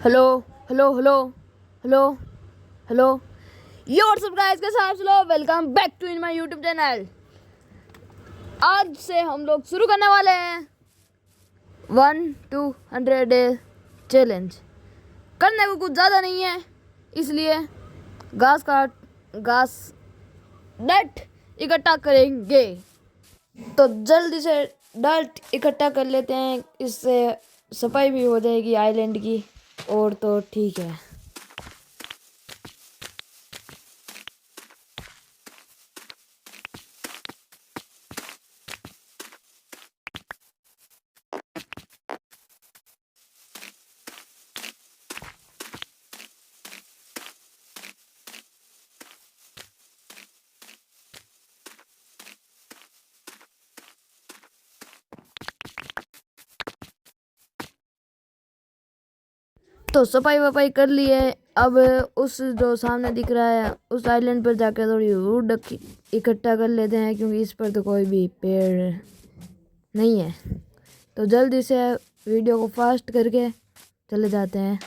Hello hello hello hello hello. Yo what's up guys, कैसे आप लोग? Welcome back to in my YouTube channel. आज से हम लोग शुरू करने वाले हैं 1-200 डे चैलेंज। करने को कुछ ज़्यादा नहीं है, इसलिए घास डट इकट्ठा करेंगे। तो जल्दी से डट इकट्ठा कर लेते हैं, इससे सफाई भी हो जाएगी आइलैंड की। और तो ठीक है। तो सफाई वफाई कर ली है। अब उस जो सामने दिख रहा है उस आइलैंड पर जाकर थोड़ी वुड इकट्ठा कर लेते हैं, क्योंकि इस पर तो कोई भी पेड़ नहीं है। तो जल्दी से वीडियो को फास्ट करके चले जाते हैं।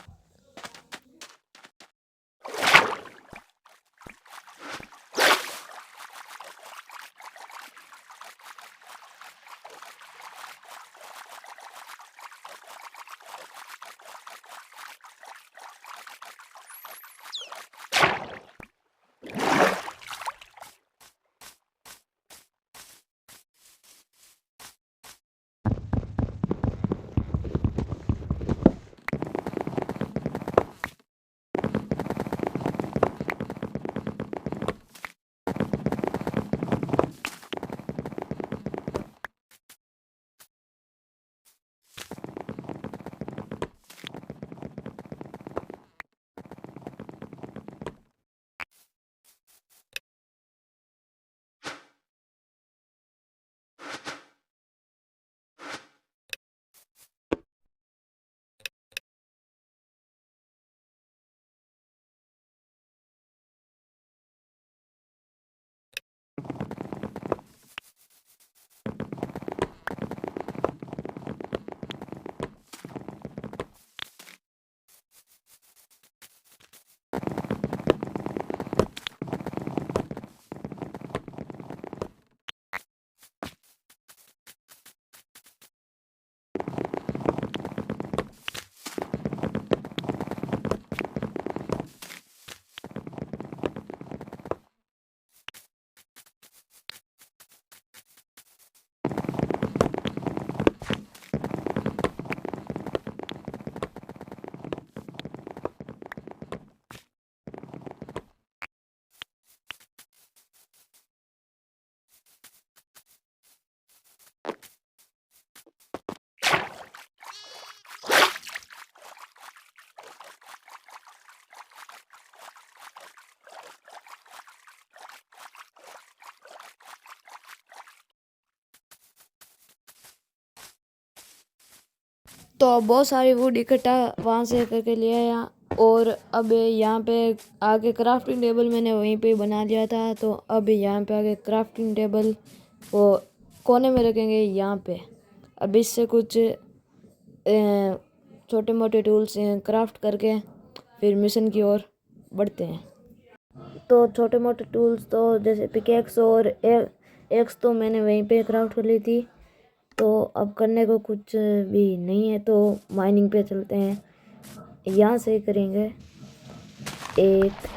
तो बहुत सारी वुड इकट्ठा वहाँ से करके ले आया। और अब यहाँ पे आगे क्राफ्टिंग टेबल मैंने वहीं पे बना लिया था। तो अब यहाँ पे आगे क्राफ्टिंग टेबल वो कोने में रखेंगे यहाँ पे। अब इससे कुछ छोटे मोटे टूल्स क्राफ्ट करके फिर मिशन की ओर बढ़ते हैं। तो छोटे मोटे टूल्स तो जैसे पिकेक्स और एक्स तो मैंने वहीं पे क्राफ्ट कर ली थी। तो अब करने को कुछ भी नहीं है, तो माइनिंग पे चलते हैं। यहाँ से करेंगे 1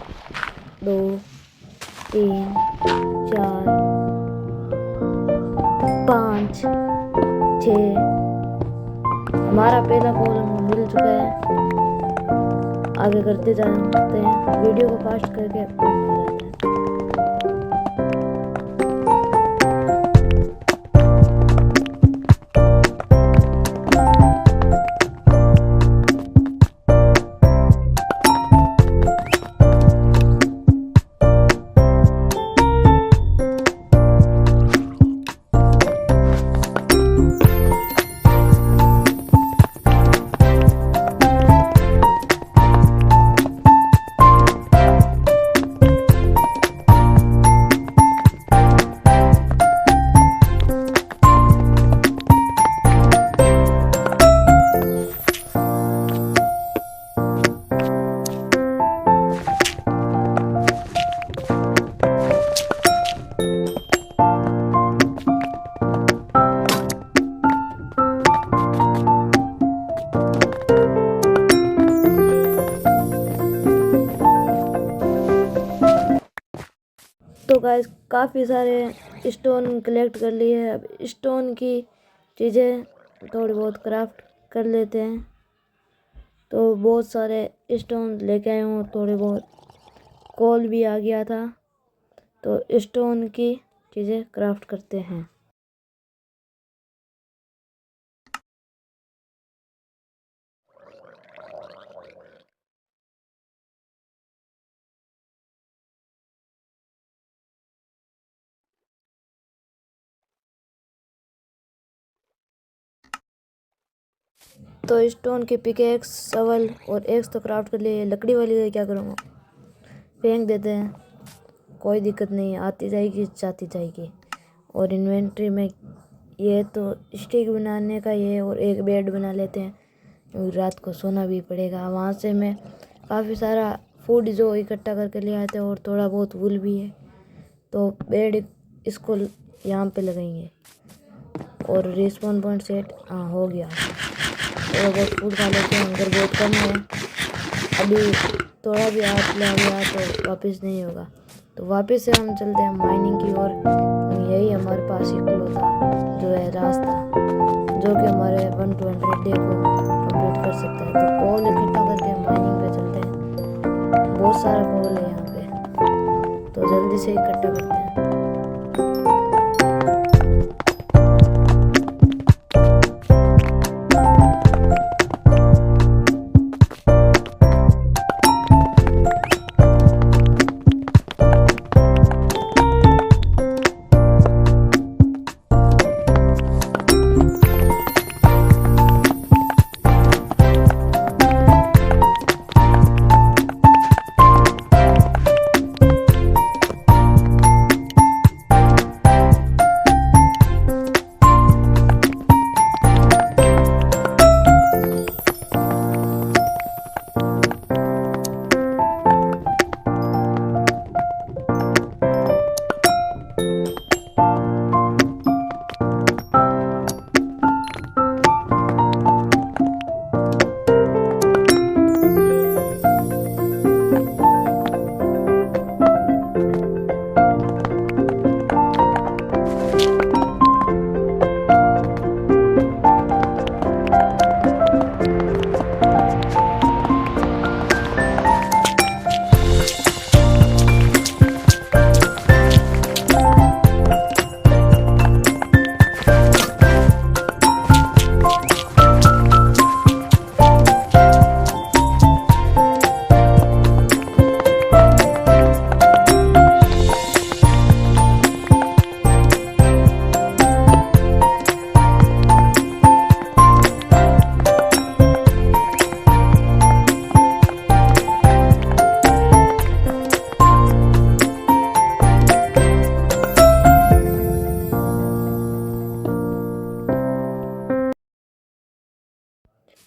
2 3 4 5 6। हमारा पहला कॉलम मिल चुका है। आगे करते जाते हैं, वीडियो को फास्ट करके बंद हो जाता है। गाइस काफ़ी सारे स्टोन कलेक्ट कर लिए। अब स्टोन की चीज़ें थोड़ी बहुत क्राफ्ट कर लेते हैं। तो बहुत सारे स्टोन लेके आए हूँ, थोड़े बहुत कोल भी आ गया था, तो स्टोन की चीज़ें क्राफ्ट करते हैं। तो स्टोन के पिकेक्स, शवल और एक्स तो क्राफ्ट कर लिए। लकड़ी वाली का क्या करूँगा, फेंक देते हैं, कोई दिक्कत नहीं है, आती जाएगी जाती जाएगी। और इन्वेंट्री में ये तो स्टिक बनाने का ये, और एक बेड बना लेते हैं क्योंकि रात को सोना भी पड़ेगा। वहाँ से मैं काफ़ी सारा फूड जो इकट्ठा करके ले आते हैं, और थोड़ा बहुत वूल भी है, तो बेड इसको यहाँ पे लगाएंगे। और रिस्पॉन पॉइंट सेट हाँ हो गया। थोड़ा बहुत फूड खा लेते हैं, अंदर बहुत कम है, अभी थोड़ा भी हाथ लग गया तो वापस नहीं होगा। तो वापस से हम चलते हैं माइनिंग की ओर। यही हमारे पास इकलौता जो है रास्ता, जो कि हमारे 120 डे को कंप्लीट कर सकता है। तो कोल इकट्ठा करके माइनिंग पे चलते हैं। बहुत सारा कोल है यहाँ पे, तो जल्दी से इकट्ठा करते हैं।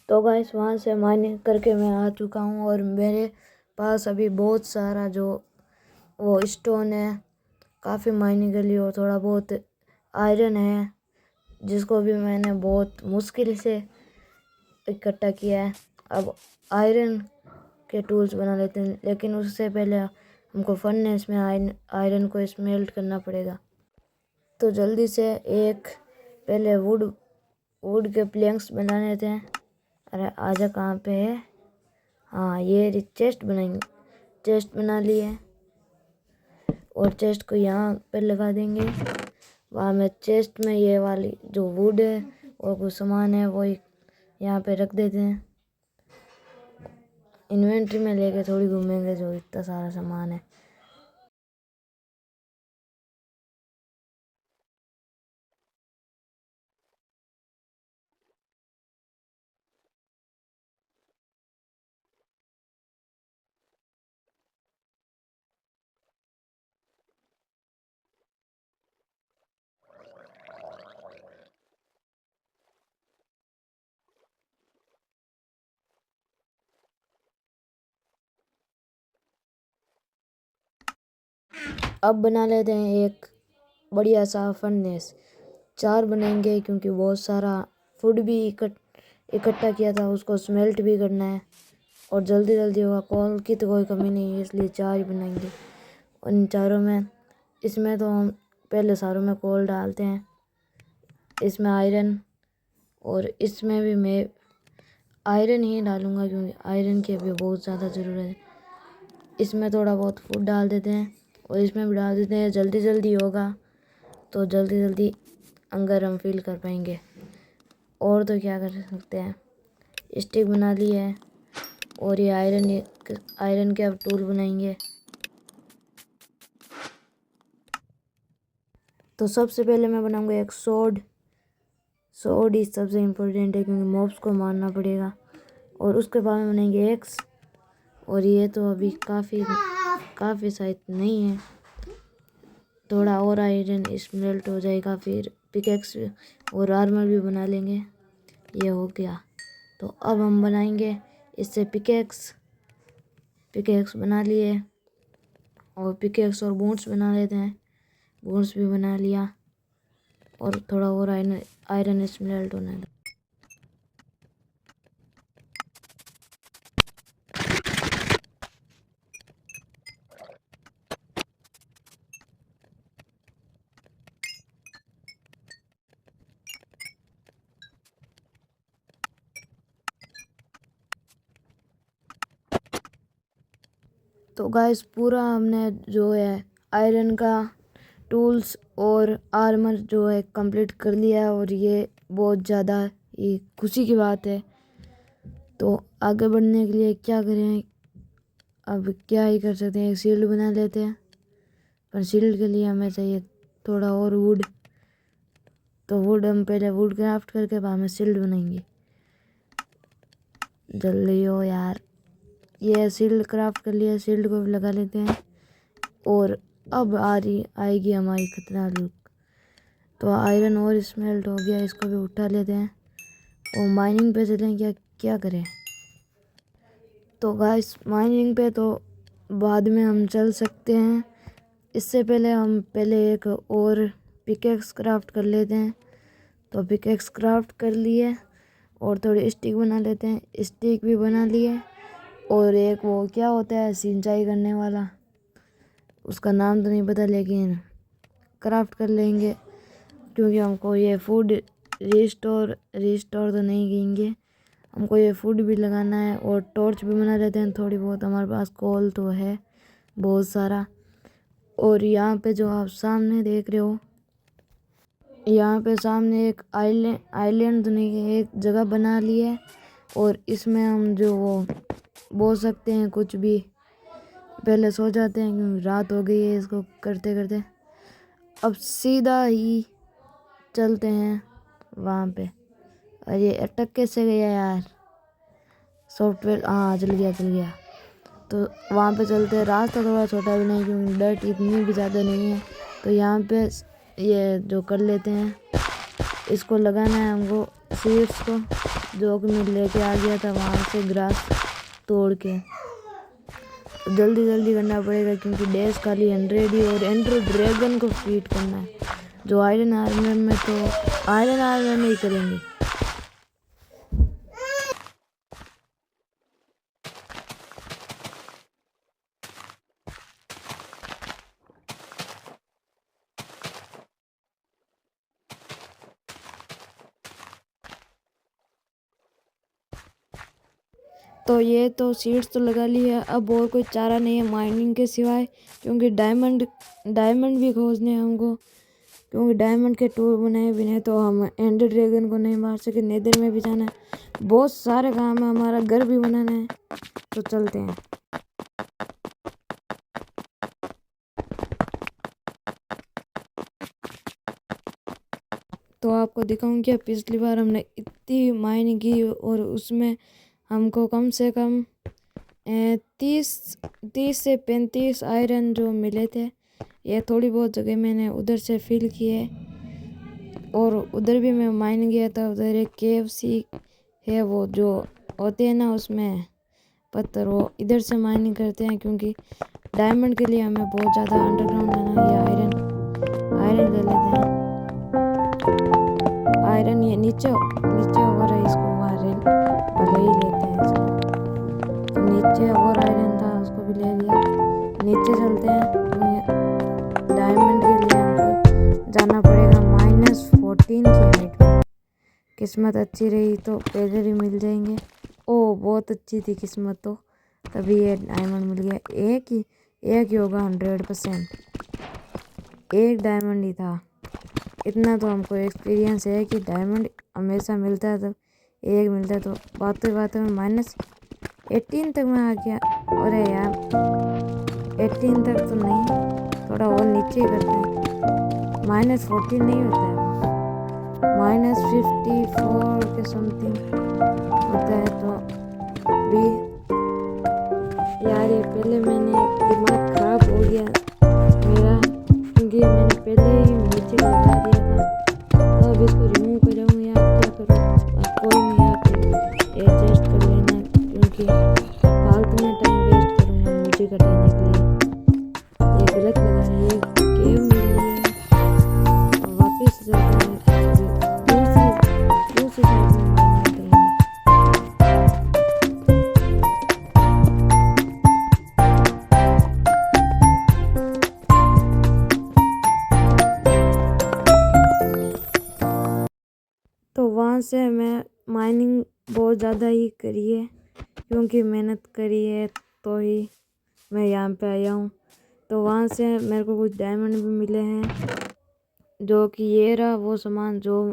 तो गाइस वहाँ से माइनिंग करके मैं आ चुका हूँ, और मेरे पास अभी बहुत सारा जो वो स्टोन है, काफ़ी माइनिंग कर ली, और थोड़ा बहुत आयरन है जिसको भी मैंने बहुत मुश्किल से इकट्ठा किया है। अब आयरन के टूल्स बना लेते हैं, लेकिन उससे पहले हमको फर्नेस में आयरन को स्मेल्ट करना पड़ेगा। तो जल्दी से एक पहले वुड के प्लैंक्स बना लेते हैं। अरे आजा कहाँ पे है, हाँ ये चेस्ट बनाएंगे। चेस्ट बना लिए, और चेस्ट को यहाँ पे लगा देंगे। वहाँ में चेस्ट में ये वाली जो वुड है और कुछ सामान है वो यहाँ पे रख देते हैं। इन्वेंट्री में लेके थोड़ी घूमेंगे जो इतना सारा सामान है। अब बना लेते हैं एक बढ़िया सा फर्नेस। 4 बनाएंगे क्योंकि बहुत सारा फूड भी इकट्ठा किया था, उसको स्मेल्ट भी करना है और जल्दी जल्दी होगा। कोल की तो कोई कमी नहीं है, इसलिए 4 ही बनाएंगे। उन चारों में इसमें तो हम पहले सारों में कोल डालते हैं, इसमें आयरन, और इसमें भी मैं आयरन ही डालूँगा क्योंकि आयरन की अभी बहुत ज़्यादा ज़रूरत है। इसमें थोड़ा बहुत फूड डाल देते हैं और इसमें भी डाल देते हैं। जल्दी जल्दी होगा तो जल्दी जल्दी अंगर हम फिल कर पाएंगे। और तो क्या कर सकते हैं, स्टिक बना ली है और ये आयरन के अब टूल बनाएंगे। तो सबसे पहले मैं बनाऊंगा एक सोड ही सबसे इम्पोर्टेंट है क्योंकि मॉब्स को मारना पड़ेगा। और उसके बाद में बनाएंगे एक्स, और ये तो अभी काफ़ी शायद नहीं है, थोड़ा और आयरन स्मेल्ट हो जाएगा, फिर पिकेक्स और आर्मर भी बना लेंगे। ये हो गया। तो अब हम बनाएंगे इससे पिकेक्स बना लिए, और पिकेक्स और बूट्स बना लेते हैं। बूट्स भी बना लिया और थोड़ा और आयरन स्मेल्ट होने लगा। तो गाइस पूरा हमने जो है आयरन का टूल्स और आर्मर जो है कंप्लीट कर लिया है, और ये बहुत ज़्यादा ये खुशी की बात है। तो आगे बढ़ने के लिए क्या करें, अब क्या ही कर सकते हैं, एक शील्ड बना लेते हैं। पर शील्ड के लिए हमें चाहिए थोड़ा और वुड। तो वुड हम पहले वुड क्राफ्ट करके बाद में शील्ड बनाएंगे। जल्दी हो यार। ये शील्ड क्राफ्ट कर लिया, शील्ड को भी लगा लेते हैं। और अब आएगी हमारी खतरनाक लुक। तो आयरन और स्मेल्ट हो गया, इसको भी उठा लेते हैं और माइनिंग पे चलें। क्या करें। तो गाइस माइनिंग पे तो बाद में हम चल सकते हैं, इससे पहले हम एक और पिकेक्स क्राफ्ट कर लेते हैं। तो पिकेक्स क्राफ्ट कर लिए और थोड़ी स्टिक बना लेते हैं, स्टिक भी बना लिए। और एक वो क्या होता है सिंचाई करने वाला, उसका नाम तो नहीं पता, लेकिन क्राफ्ट कर लेंगे क्योंकि हमको ये फूड रिस्टोर तो नहीं कहेंगे, हमको ये फूड भी लगाना है। और टॉर्च भी बना लेते हैं थोड़ी बहुत, हमारे पास कोल तो है बहुत सारा। और यहाँ पे जो आप सामने देख रहे हो, यहाँ पे सामने एक आइलैंड तो नहीं, एक जगह बना ली है। और इसमें हम जो वो बोल सकते हैं कुछ भी, पहले सो जाते हैं क्योंकि रात हो गई है इसको करते करते। अब सीधा ही चलते हैं वहाँ पे। और ये अटक कैसे गया यार, सॉफ्टवेयर, हाँ चल गया। तो वहाँ पे चलते हैं। रास्ता थोड़ा छोटा भी नहीं क्योंकि डर्ट इतनी भी ज़्यादा नहीं है। तो यहाँ पे ये जो कर लेते हैं, इसको लगाना है हमको सीड्स को, जो कि मैं लेके आ गया था वहाँ से ग्रास तोड़ के। जल्दी जल्दी करना पड़ेगा क्योंकि डैश खाली 100 ही, और एंड्रो ड्रैगन को फीट करना है। जो आयरन आर्मर में तो आयरन आर्मर में ही करेंगे। तो ये तो सीड्स तो लगा ली है, अब और कोई चारा नहीं है माइनिंग के सिवाय, क्योंकि डायमंड भी खोजने हैं हमको। क्योंकि डायमंड के टूल बनाए बिना तो हम एंडर ड्रैगन को नहीं मार सके। नेदर में भी जाना है, बहुत सारे काम है, हमारा घर भी बनाना है। तो चलते हैं। तो आपको दिखाऊं क्या, पिछली बार हमने इतनी माइनिंग की और उसमें हमको कम से कम 30 से 35 आयरन जो मिले थे। ये थोड़ी बहुत जगह मैंने उधर से फिल किए, और उधर भी मैं माइनिंग किया था। उधर एक KFC है, वो जो होते हैं ना उसमें पत्थर, वो इधर से माइनिंग करते हैं क्योंकि डायमंड के लिए हमें बहुत ज़्यादा अंडरग्राउंड जाना है। आयरन ले लेते हैं। आयरन ये नीचे हो रहा है, इसको आयरन भले ही लेते हैं इसको। तो नीचे और आयरन था, उसको भी ले लिया। नीचे चलते हैं क्योंकि डायमंड किस्मत अच्छी रही तो पैसे भी मिल जाएंगे। ओ बहुत अच्छी थी किस्मत, तो तभी ये डायमंड मिल गया। एक ही होगा 100%, एक डायमंड ही था। इतना तो हमको एक्सपीरियंस है कि डायमंड हमेशा मिलता है, तो एक मिलता है। तो बातों बातों में -18 तक में आ गया। अरे यार 18 तक तो नहीं, थोड़ा और नीचे ही करते हैं। -14 नहीं होता है, -54 के समथिंग होता है। तो भी यार ये पहले मैंने दिमाग खराब हो गया मेरा, क्योंकि मैंने पहले ही नीचे लगा दिया था। तो अब इसको रिमूव करूँ या क्या करूँ? अब कोई नहीं, आप एडजस्ट कर लेना, क्योंकि फालतू में टाइम वेस्ट करूँगा नीचे कटाने के लिए। ये गलत लगा है, ये गेम मिल रही है। और वापस चलते हैं दूसरी साइड में माइनिंग करेंगे। तो वहाँ से मैं माइनिंग बहुत ज़्यादा ही करी है, क्योंकि मेहनत करी है तो ही मैं यहाँ पे आया हूँ। तो वहाँ से मेरे को कुछ डायमंड भी मिले हैं, जो कि ये रहा वो सामान जो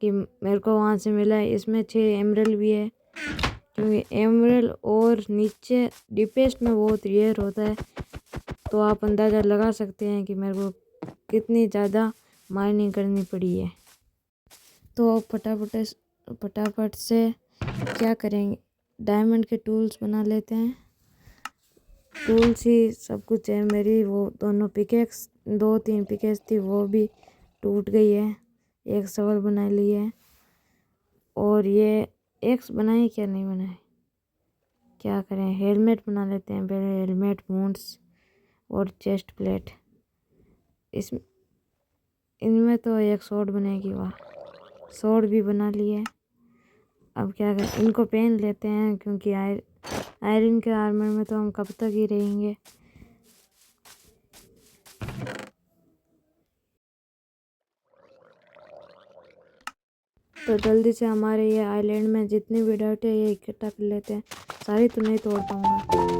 कि मेरे को वहाँ से मिला है। इसमें 6 एमरल्ड भी है, क्योंकि एमरल्ड और नीचे डीपेस्ट में बहुत रेयर होता है। तो आप अंदाज़ा लगा सकते हैं कि मेरे को कितनी ज़्यादा माइनिंग करनी पड़ी है। तो अब फटाफट से क्या करेंगे, डायमंड के टूल्स बना लेते हैं। टूल्स ही सब कुछ है। मेरी वो दोनों पिकेक्स, 2-3 पिकेक्स थी, वो भी टूट गई है। एक शवल बना ली है, और ये एक्स बनाए क्या नहीं बनाए, क्या करें। हेलमेट बना लेते हैं पहले, हेलमेट, बूट्स और चेस्ट प्लेट। इनमें तो एक शॉर्ट बनेगी। वाह, शॉर्ट भी बना लिए। अब क्या करें, इनको पहन लेते हैं, क्योंकि आयरन के आर्मर में तो हम कब तक ही रहेंगे। तो जल्दी से हमारे ये आइलैंड में जितनी भी डर्ट है ये इकट्ठा कर लेते हैं। सारी तो नहीं तोड़ पाऊंगा।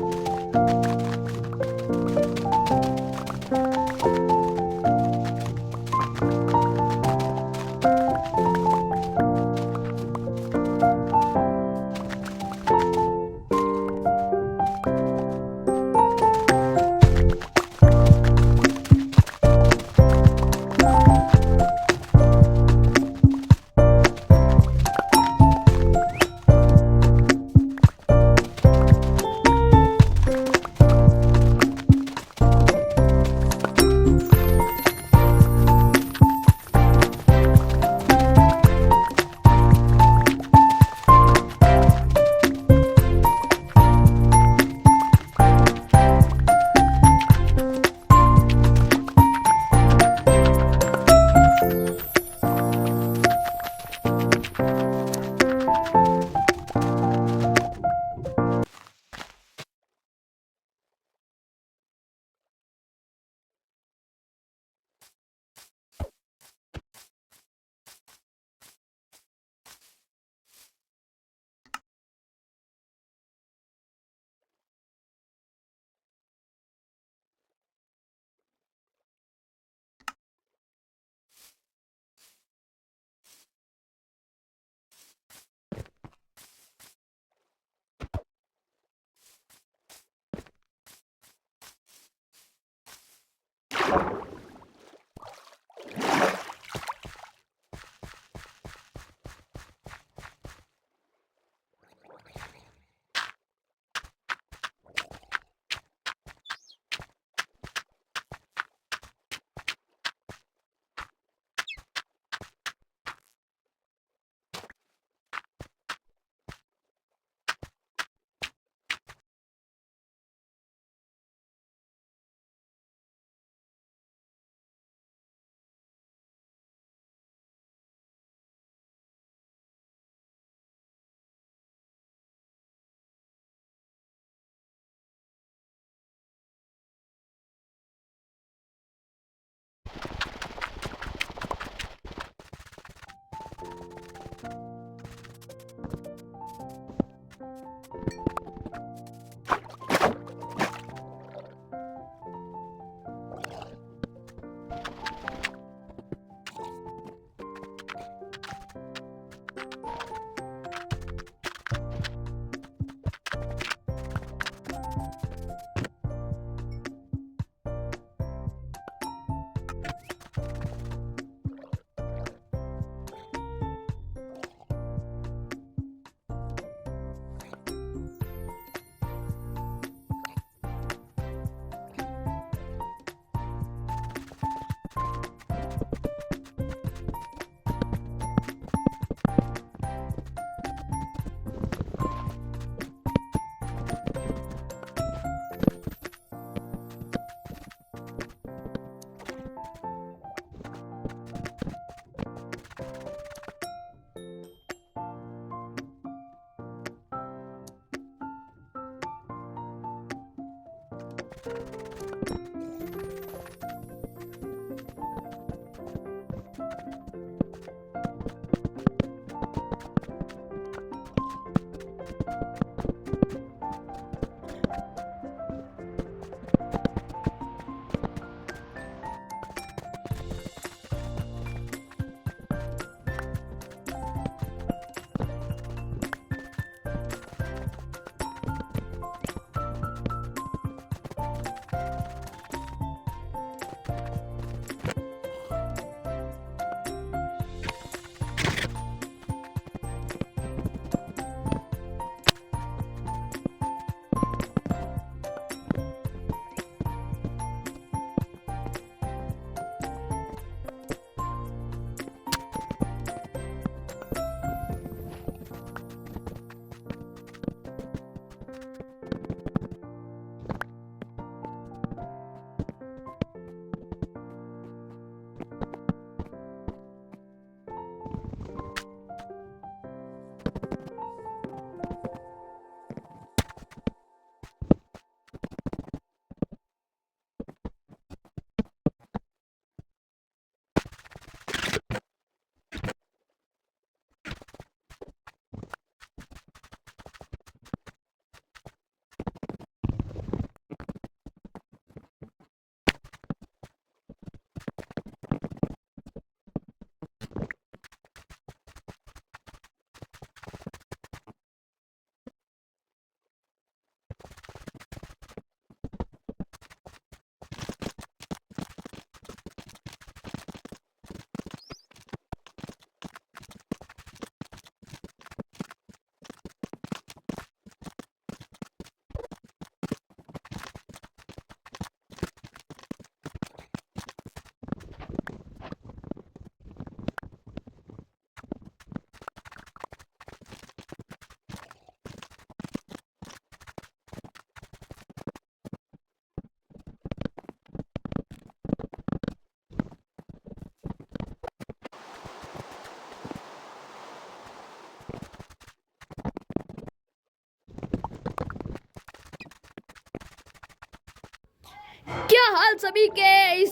क्या हाल सभी के। इस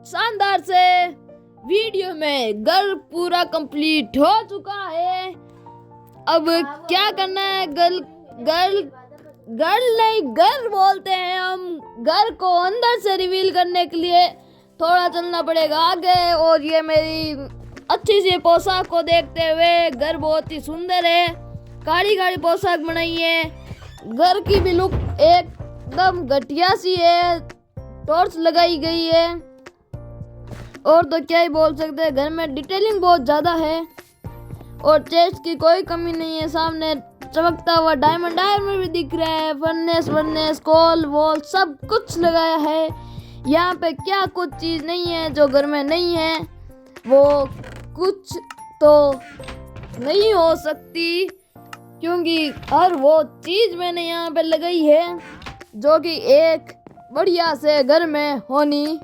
शानदार से वीडियो में घर पूरा कंप्लीट हो चुका है। अब क्या करना है, घर घर घर नहीं घर बोलते हैं हम। घर को अंदर से रिवील करने के लिए थोड़ा चलना पड़ेगा आगे। और ये मेरी अच्छी सी पोशाक को देखते हुए घर बहुत ही सुंदर है। काली काली पोशाक बनाई है। घर की भी लुक एकदम घटिया सी है। टॉर्च लगाई गई है और तो क्या ही बोल सकते हैं। घर में डिटेलिंग बहुत ज़्यादा है और चेस्ट की कोई कमी नहीं है। सामने चमकता हुआ डायमंड आर्मर भी दिख रहा है। फर्नेस कोल वॉल सब कुछ लगाया है। यहाँ पे क्या कुछ चीज़ नहीं है जो घर में नहीं है, वो कुछ तो नहीं हो सकती, क्योंकि हर वो चीज़ मैंने यहाँ पे लगाई है जो कि एक बढ़िया से घर में होनी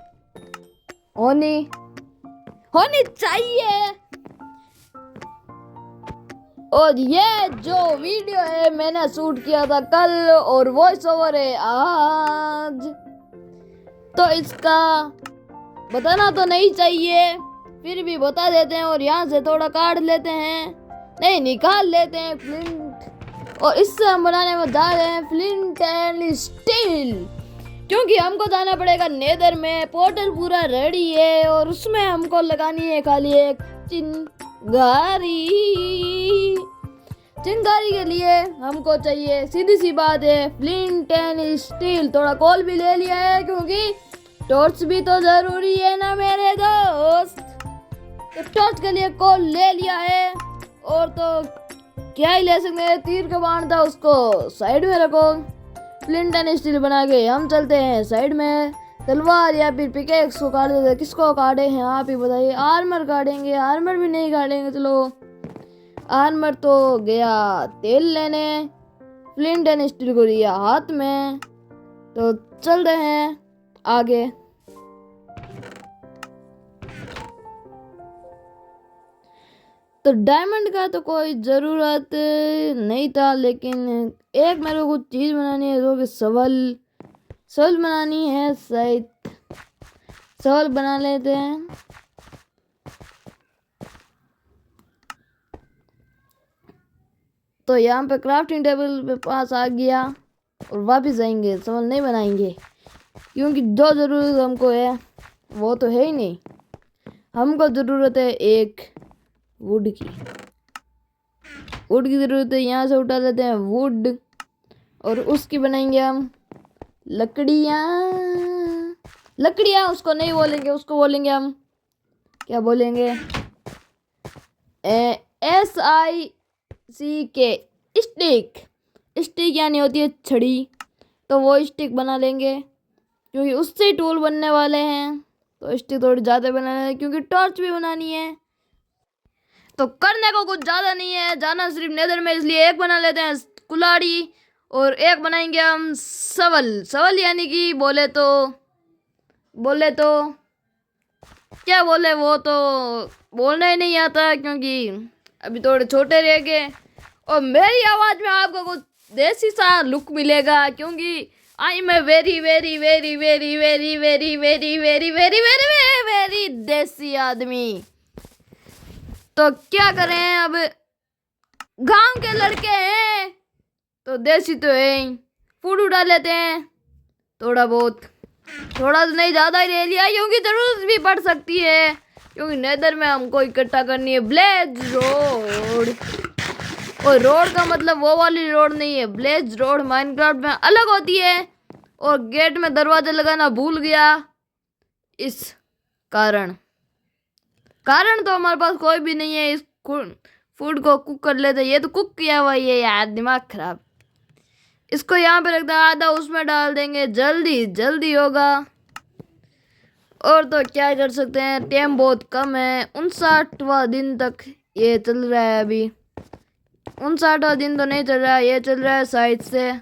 चाहिए। और ये जो वीडियो है मैंने शूट किया था कल और वॉइस ओवर है आज, तो इसका बताना तो नहीं चाहिए, फिर भी बता देते हैं। और यहाँ से थोड़ा काट लेते हैं, नहीं निकाल लेते हैं फ्लिंट। और इससे हम बनाने में जा रहे हैं फ्लिंट एंड स्टील, क्योंकि हमको जाना पड़ेगा नेदर में। पोर्टल पूरा रेडी है और उसमें हमको लगानी है खाली एक चिंगारी के लिए हमको चाहिए, सीधी सी बात है, फ्लिंट एंड स्टील। थोड़ा कोल भी ले लिया है क्योंकि टॉर्च भी तो जरूरी है ना मेरे दोस्त। तो टॉर्च के लिए कोल ले लिया है और तो क्या ही ले सकते हैं। तीर का बाण था उसको साइड में रखो। फ्लिंट एंड स्टील बना के हम चलते हैं साइड में। तलवार या फिर पिकेक्स को काट देते, किसको काटे हैं आप ही बताइए। आर्मर काटेंगे, आर्मर भी नहीं काटेंगे, चलो आर्मर तो गया तेल लेने। फ्लिंट एंड स्टील को लिया हाथ में, तो चल रहे हैं आगे। तो डायमंड का तो कोई ज़रूरत नहीं था, लेकिन एक मेरे को कुछ चीज़ बनानी है जो कि सोल बनानी है शायद, सोल बना लेते हैं। तो यहाँ पे क्राफ्टिंग टेबल पे पास आ गया और वापस आएंगे, सोल नहीं बनाएंगे क्योंकि जो ज़रूरत हमको है वो तो है ही नहीं। हमको ज़रूरत है एक वुड की, वुड की ज़रूरत है। यहाँ से उठा लेते हैं वुड और उसकी बनाएंगे हम लकड़ियाँ। लकड़ियाँ उसको नहीं बोलेंगे, उसको बोलेंगे हम, क्या बोलेंगे, SICK, स्टिक। स्टिक यानी होती है छड़ी, तो वो स्टिक बना लेंगे क्योंकि उससे टूल बनने वाले हैं। तो स्टिक थोड़ी ज़्यादा बनाना है क्योंकि टॉर्च भी बनानी है। तो करने को कुछ ज़्यादा नहीं है, जाना सिर्फ नेदर में, इसलिए एक बना लेते हैं कुल्हाड़ी और एक बनाएंगे हम सवल। सवल यानी कि बोले तो क्या बोले, वो तो बोलना ही नहीं आता क्योंकि अभी थोड़े छोटे रह गए। और मेरी आवाज़ में आपको कुछ देसी सा लुक मिलेगा क्योंकि आई मैं very very very very very very very very very very very देसी आदमी। तो क्या करें, अब गांव के लड़के हैं तो देसी तो है ही। फूड उड़ा लेते हैं थोड़ा बहुत, थोड़ा तो नहीं ज़्यादा ही ले लिया क्योंकि ज़रूरत भी पड़ सकती है, क्योंकि नेदर में हमको इकट्ठा करनी है ब्लेज रोड। और रोड का मतलब वो वाली रोड नहीं है, ब्लेज रोड माइनक्राफ्ट में अलग होती है। और गेट में दरवाजा लगाना भूल गया, इस कारण तो हमारे पास कोई भी नहीं है। इस फूड को कुक कर लेते, ये तो कुक किया हुआ है यार, दिमाग खराब। इसको यहाँ पे रखते हैं, आधा उसमें डाल देंगे, जल्दी जल्दी होगा। और तो क्या कर सकते हैं, टाइम बहुत कम है, 59वां दिन तक ये चल रहा है। अभी 59वां दिन तो नहीं चल रहा है, ये चल रहा है शायद से,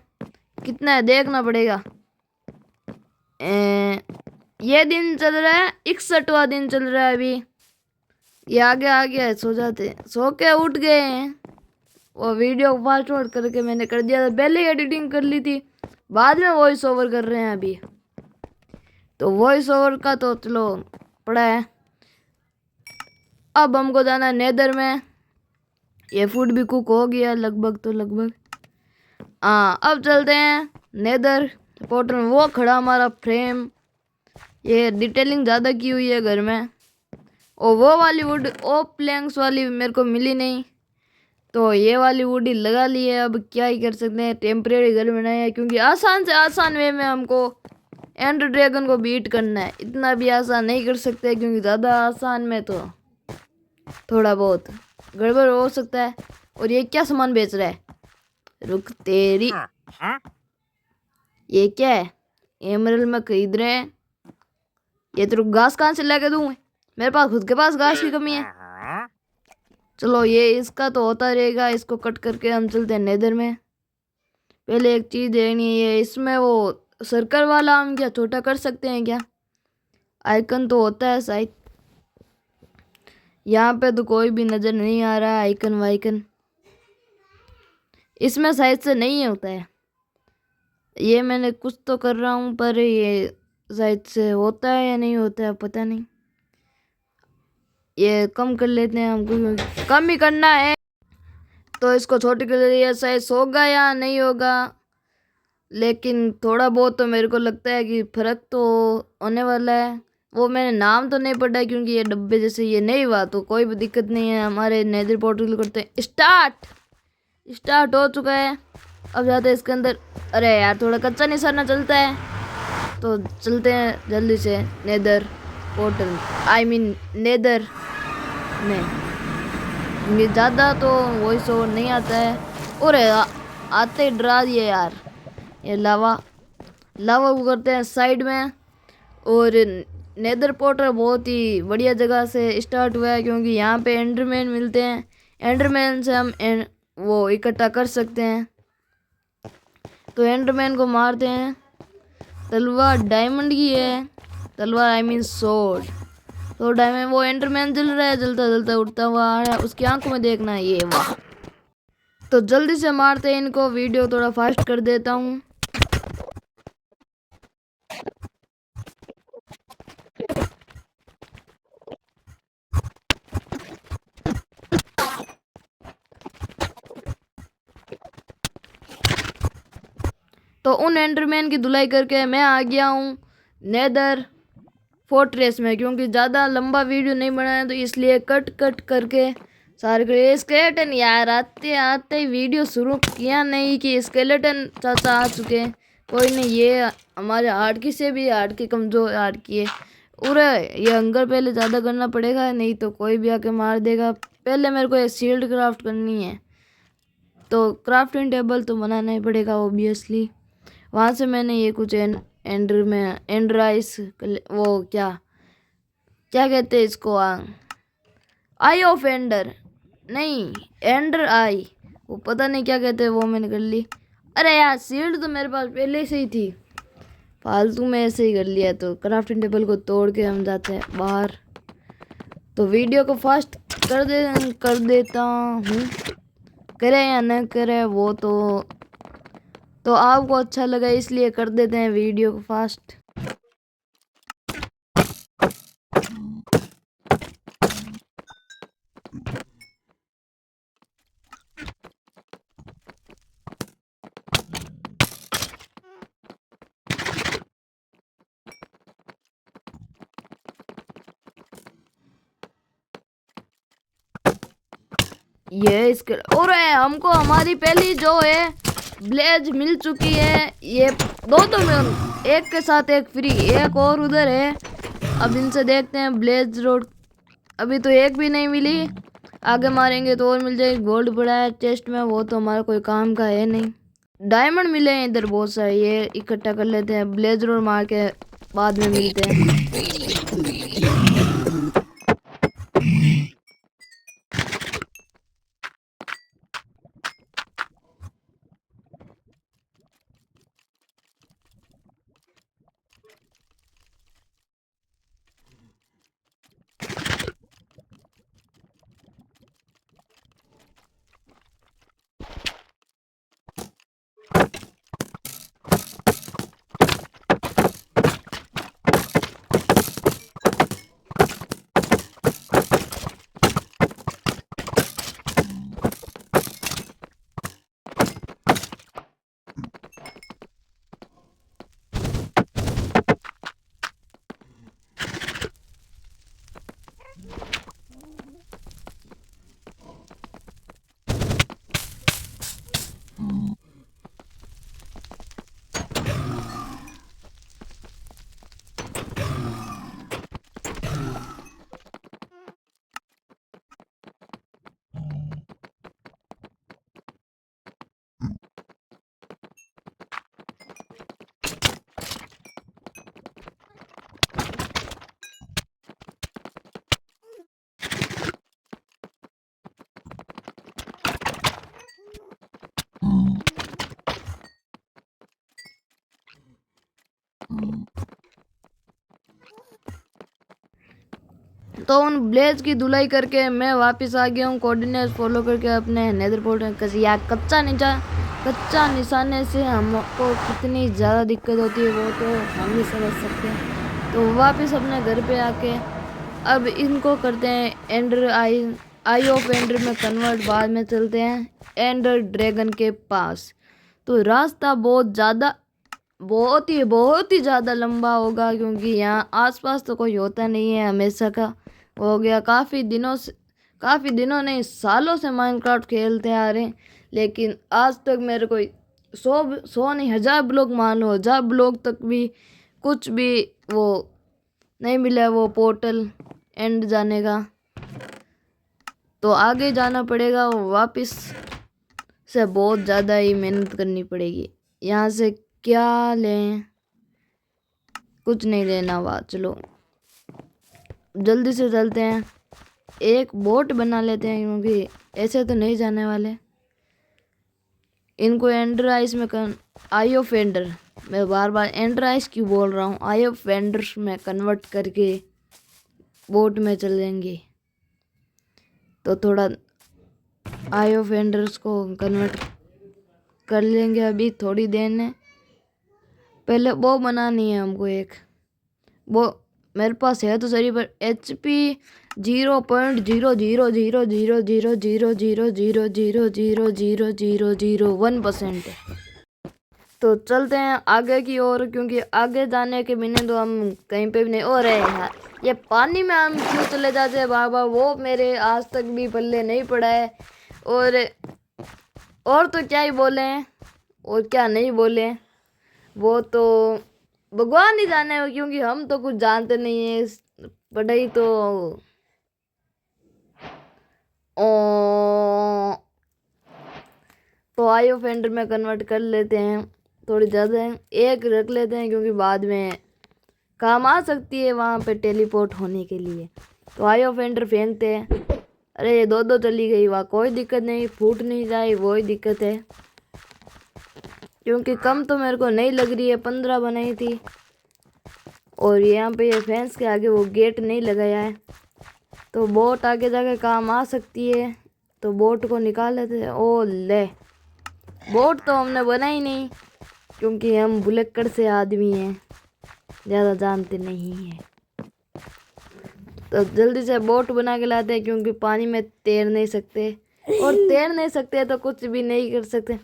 कितना है देखना पड़ेगा। ये दिन चल रहा है 61वां दिन चल रहा है अभी। ये आगे सो जाते, सो के उठ गए हैं। वो वीडियो फास्ट फॉरवर्ड करके मैंने कर दिया था, पहले एडिटिंग कर ली थी, बाद में वॉइस ओवर कर रहे हैं अभी। तो वॉइस ओवर का तो चलो पड़ा है। अब हमको जाना है नेदर में। ये फूड भी कुक हो गया लगभग, तो लगभग हाँ। अब चलते हैं नेदर पोर्टल में। वो खड़ा हमारा फ्रेम, ये डिटेलिंग ज़्यादा की हुई है घर में। और वो वाली वुड ओ प्लैंक्स वाली मेरे को मिली नहीं, तो ये वाली वुड ही लगा ली है। अब क्या ही कर सकते हैं, टेम्परेरी घर बनाया है क्योंकि आसान से आसान वे में हमको एंडर ड्रैगन को बीट करना है। इतना भी आसान नहीं कर सकते क्योंकि ज़्यादा आसान में तो थोड़ा बहुत गड़बड़ हो सकता है। और ये क्या सामान बेच रहा है, रुक तेरी, ये क्या है, एमरल्ड में खरीद रहे हैं। ये तो घास कहाँ से लाके दूँ, मेरे पास खुद के पास घास की कमी है। चलो ये इसका तो होता रहेगा, इसको कट करके हम चलते हैं नेदर में। पहले एक चीज़ देखनी है, इसमें वो सर्कल वाला हम क्या छोटा कर सकते हैं क्या, आइकन तो होता है शायद। यहाँ पे तो कोई भी नज़र नहीं आ रहा है आइकन वाइकन, इसमें शायद से नहीं होता है। ये मैंने कुछ तो कर रहा हूँ पर ये शायद से होता है या नहीं होता है पता नहीं। ये कम कर लेते हैं, हमको कम ही करना है तो इसको छोटे कर लिए, शायद होगा या नहीं होगा। लेकिन थोड़ा बहुत तो मेरे को लगता है कि फ़र्क तो होने वाला है। वो मैंने नाम तो नहीं पढ़ा क्योंकि ये डब्बे जैसे ये नहीं हुआ तो कोई भी दिक्कत नहीं है। हमारे नेदर पोर्टल करते हैं स्टार्ट हो चुका है। अब जाते हैं इसके अंदर। अरे यार थोड़ा कच्चा निशाना चलता है तो चलते हैं जल्दी से Nether portal, I mean Nether में। ये ज़्यादा तो वॉइस ओवर नहीं आता है। और आते ही डरा दिए यार। ये लावा को करते हैं साइड में। और नेदर पोर्टल बहुत ही बढ़िया जगह से स्टार्ट हुआ है क्योंकि यहाँ पे एंडरमैन मिलते हैं, एंडरमैन से हम वो इकट्ठा कर सकते हैं। तो एंडरमैन को मारते हैं। तलवार डायमंड की है, तलवार आई मीन सोर्ड। तो डायमंड, वो एंडरमैन जल रहा है, जलता जलता उठता हुआ आ रहा है, उसकी आंखों में देखना है, ये वाह। तो जल्दी से मारते हैं इनको, वीडियो थोड़ा फास्ट कर देता हूँ। तो उन एंडरमैन की धुलाई करके मैं आ गया हूँ नेदर फोर्ट्रेस में, क्योंकि ज़्यादा लंबा वीडियो नहीं बनाया तो इसलिए कट कट करके सारे स्केलेटन यार आते आते ही वीडियो शुरू किया नहीं कि स्केलेटन चाचा आ चुके हैं। कोई नहीं, ये हमारे हार्डकी से भी हार्डकी कमज़ोर हार्डकी है। उरे ये हंगर पहले ज़्यादा करना पड़ेगा, नहीं तो कोई भी आके मार देगा। पहले मेरे को ये शील्ड क्राफ्ट करनी है, तो क्राफ्टिंग टेबल तो बनाना ही पड़ेगा ऑब्वियसली। वहाँ से मैंने ये कुछ एंड्राइस वो क्या कहते हैं इसको, आई ऑफ एंडर नहीं एंडर आई, वो पता नहीं क्या कहते हैं, वो मैंने कर ली। अरे यार शील्ड तो मेरे पास पहले से ही थी, फालतू में ऐसे ही कर लिया। तो क्राफ्टिंग टेबल को तोड़ के हम जाते हैं बाहर। तो वीडियो को फास्ट कर देता हूँ, करे या न करे वो तो आपको अच्छा लगा इसलिए कर देते हैं वीडियो को फास्ट। ये इसके और हमको हमारी पहली जो है ब्लेज मिल चुकी है। ये दो में एक के साथ एक फ्री, एक और उधर है। अब इनसे देखते हैं ब्लेज रोड। अभी तो एक भी नहीं मिली, आगे मारेंगे तो और मिल जाएगी। गोल्ड पड़ा है चेस्ट में, वो तो हमारा कोई काम का है नहीं। डायमंड मिले हैं इधर बहुत सारे, ये इकट्ठा कर लेते हैं। ब्लेज रोड मार के बाद में मिलते हैं। तो उन ब्लेज की धुलाई करके मैं वापस आ गया हूँ कोऑर्डिनेट फॉलो करके अपने नेदर पोर्टल में। यार कच्चा निशाने से हमको कितनी ज़्यादा दिक्कत होती है वो तो हम ही समझ सकते हैं। तो वापस अपने घर पे आके अब इनको करते हैं एंडर आई ऑफ एंडर में कन्वर्ट। बाद में चलते हैं एंडर ड्रैगन के पास। तो रास्ता बहुत ही ज़्यादा लंबा होगा, क्योंकि यहाँ आसपास तो कोई होता नहीं है हमेशा का। हो गया काफ़ी दिनों नहीं सालों से माइनक्राफ्ट खेलते आ रहे हैं, लेकिन आज तक मेरे को 100 नहीं 1000 ब्लॉक मान लो, 1000 ब्लॉक तक भी कुछ भी वो नहीं मिला वो पोर्टल एंड जाने का। तो आगे जाना पड़ेगा वापस से, बहुत ज़्यादा ही मेहनत करनी पड़ेगी। यहाँ से क्या लें, कुछ नहीं लेना हुआ। चलो जल्दी से चलते हैं, एक बोट बना लेते हैं, क्योंकि ऐसे तो नहीं जाने वाले। इनको एंडर आइस में आई ऑफ एंडर, मैं बार बार एंडर आइस क्यों बोल रहा हूँ, आई ऑफ एंडर में कन्वर्ट करके बोट में चल जाएंगे। तो थोड़ा आई ऑफ एंडर्स को कन्वर्ट कर लेंगे अभी थोड़ी देर में। पहले वो बनानी है हमको एक, वो मेरे पास है तो सही, पर HP 0.00000000000000001% है। तो चलते हैं आगे की ओर, क्योंकि आगे जाने के बिना तो हम कहीं पे भी नहीं। और है यार, ये पानी में हम क्यों चले जाते हैं बाबा, वो मेरे आज तक भी पल्ले नहीं पड़ा है। और तो क्या ही बोले हैं और क्या नहीं बोले हैं, वो तो भगवान ही जाने, क्योंकि हम तो कुछ जानते नहीं है। पढ़ाई तो आई ऑफेंडर में कन्वर्ट कर लेते हैं, थोड़ी ज़्यादा है, एक रख लेते हैं क्योंकि बाद में काम आ सकती है वहाँ पे टेलीपोर्ट होने के लिए। तो आई ऑफेंडर फेंकते हैं। अरे ये दो चली गई, वहाँ कोई दिक्कत नहीं, फूट नहीं जाए वही दिक्कत है, क्योंकि कम तो मेरे को नहीं लग रही है, 15 बनाई थी। और यहाँ पे ये फेंस के आगे वो गेट नहीं लगाया है, तो बोट आगे जाके काम आ सकती है। तो बोट को निकाल लेते हैं। ओ ले, बोट तो हमने बनाई नहीं, क्योंकि हम भुलक्कड़ से आदमी हैं, ज़्यादा जानते नहीं हैं। तो जल्दी से बोट बना के लाते हैं, क्योंकि पानी में तैर नहीं सकते, और तैर नहीं सकते तो कुछ भी नहीं कर सकते।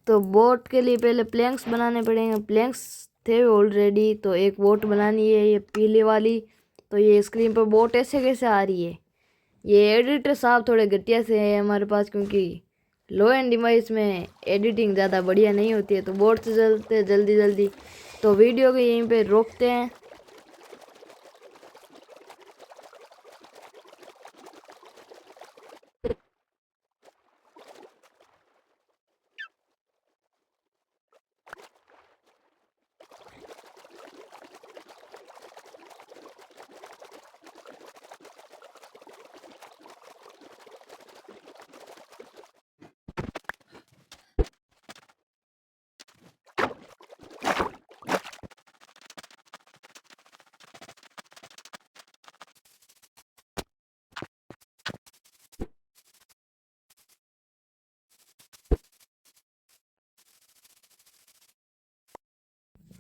तो बोट के लिए पहले प्लैंक्स बनाने पड़ेंगे। प्लैंक्स थे ऑलरेडी, तो एक बोट बनानी है, ये पीले वाली। तो ये स्क्रीन पर बोट ऐसे कैसे आ रही है, ये एडिटर साहब थोड़े घटिया से है हमारे पास, क्योंकि लो एंड डिवाइस में एडिटिंग ज़्यादा बढ़िया नहीं होती है। तो बोट से चलते जल्दी जल्दी, तो वीडियो को यहीं पे रोकते हैं।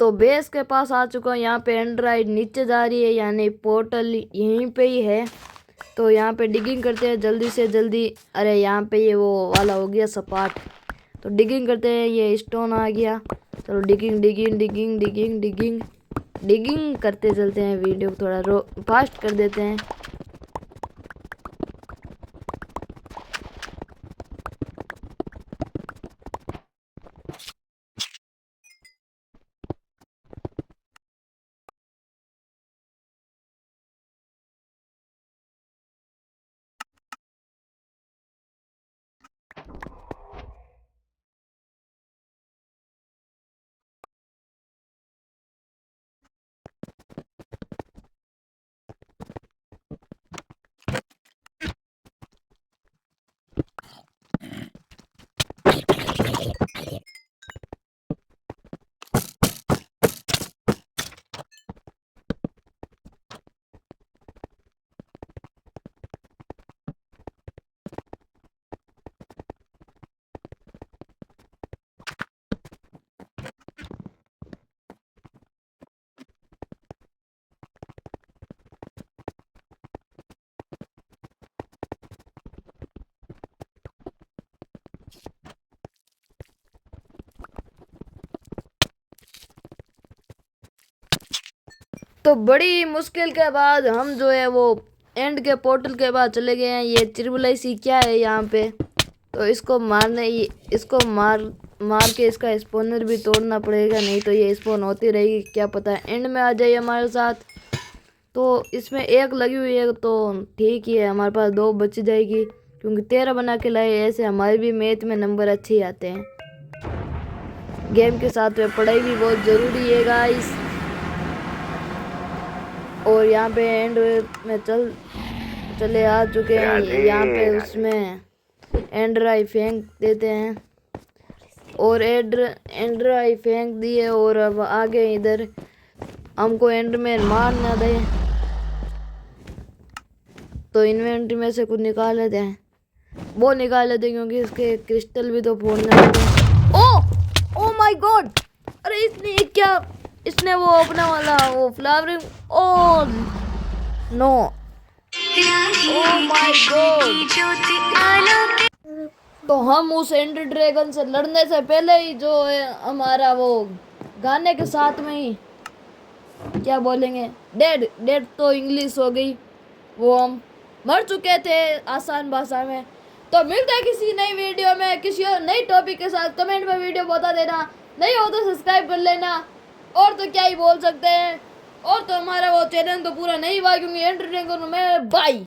तो बेस के पास आ चुका हूँ। यहाँ पे एंड्रॉइड नीचे जा रही है, यानी पोर्टल यहीं पे ही है। तो यहाँ पे डिगिंग करते हैं जल्दी से जल्दी। अरे यहाँ पे ये वो वाला हो गया सपाट, तो डिगिंग करते हैं। ये स्टोन आ गया, चलो digging digging digging digging digging digging करते चलते हैं। वीडियो को थोड़ा फास्ट कर देते हैं। तो बड़ी मुश्किल के बाद हम जो है वो एंड के पोर्टल के बाद चले गए हैं। ये चिरबुलाई क्या है यहाँ पे, तो इसको मार के इसका स्पॉनर भी तोड़ना पड़ेगा, नहीं तो ये स्पॉन होती रहेगी, क्या पता एंड में आ जाए हमारे साथ। तो इसमें एक लगी हुई है तो ठीक ही है, हमारे पास 2 बच जाएगी, क्योंकि 13 बना के लाए। ऐसे हमारे भी मैथ में नंबर अच्छे ही आते हैं। गेम के साथ में पढ़ाई भी बहुत ज़रूरी है गाइस। और यहाँ पे एंड में चले आ चुके हैं। यहाँ पे उसमें एंड्राई फेंक देते हैं, और एंड्राई फेंक दिए। और अब आगे इधर हमको एंडरमैन मार ना दे, तो इन्वेंटरी में से कुछ निकाल लेते हैं। वो निकाल लेते हैं, क्योंकि इसके क्रिस्टल भी तो फोड़ने हैं। ओ माय गॉड, अरे इसने वो अपना वाला वो flowering, oh no, oh my God, तो हम उस एंडर ड्रैगन से लड़ने से पहले ही जो है हमारा वो गाने के साथ में ही क्या बोलेंगे, डेड डेड तो इंग्लिश हो गई, वो हम मर चुके थे आसान भाषा में। तो मिलते हैं किसी नई वीडियो में किसी और नई टॉपिक के साथ। कमेंट में वीडियो बता देना, नहीं हो तो सब्सक्राइब कर लेना, और तो क्या ही बोल सकते हैं। और तो हमारा वो चैनल तो पूरा नहीं हुआ क्योंकि एंटरटेन करूँ मैं। बाय।